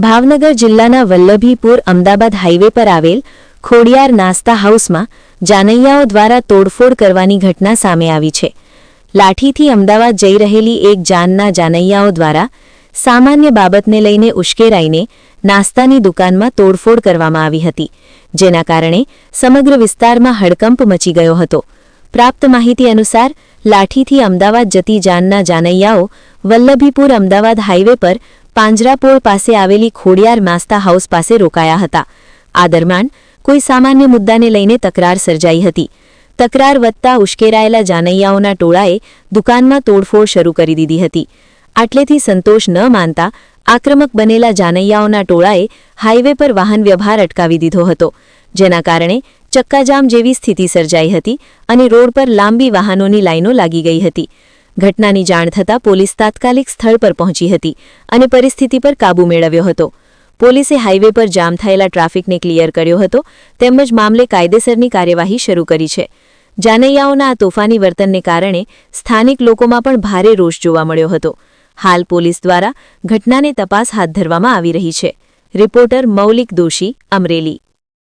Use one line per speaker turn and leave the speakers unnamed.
ભાવનગર જિલ્લાના વલ્લભીપુર અમદાવાદ હાઈવે પર આવેલ ખોડિયાર નાસ્તા હાઉસમાં જાનૈયાઓ દ્વારા તોડફોડ કરવાની ઘટના સામે આવી છે। લાઠીથી અમદાવાદ જઈ રહેલી એક જાનના જાનૈયાઓ દ્વારા સામાન્ય બાબતને લઈને ઉશ્કેરાઈને નાસ્તાની દુકાનમાં તોડફોડ કરવામાં આવી હતી, જેના કારણે સમગ્ર વિસ્તારમાં હડકંપ મચી ગયો હતો। પ્રાપ્ત માહિતી અનુસાર લાઠીથી અમદાવાદ જતી જાનના જાનૈયાઓ વલ્લભીપુર અમદાવાદ હાઈવે પર પાંજરાપોળ પાસે આવેલી ખોડિયાર નાસ્તા હાઉસ પાસે રોકાયા હતા। આ દરમિયાન કોઈ સામાન્ય મુદ્દાને લઈને તકરાર સર્જાઈ હતી। તકરાર વધતા ઉશ્કેરાયેલા જાનૈયાઓના ટોળાએ દુકાનમાં તોડફોડ શરૂ કરી દીધી હતી। આટલેથી સંતોષ ન માનતા આક્રમક બનેલા જાનૈયાઓના ટોળાએ હાઈવે પર વાહન વ્યવહાર અટકાવી દીધો હતો, જેના કારણે ચક્કાજામ જેવી સ્થિતિ સર્જાઈ હતી અને રોડ પર લાંબી વાહનોની લાઈનો લાગી ગઈ હતી। ઘટનાની જાણ થતાં પોલીસ તાત્કાલિક સ્થળ પર પહોંચી હતી અને પરિસ્થિતિ પર કાબૂ મેળવ્યો હતો। પોલીસે હાઈવે પર જામ થયેલા ટ્રાફિકને ક્લિયર કર્યો હતો તેમજ મામલે કાયદેસરની કાર્યવાહી શરૂ કરી છે। જાનૈયાઓના આ તોફાની વર્તનને કારણે સ્થાનિક લોકોમાં પણ ભારે રોષ જોવા મળ્યો હતો। હાલ પોલીસ દ્વારા ઘટનાની તપાસ હાથ ધરવામાં આવી રહી છે। રિપોર્ટર મૌલિક દોશી, અમરેલી।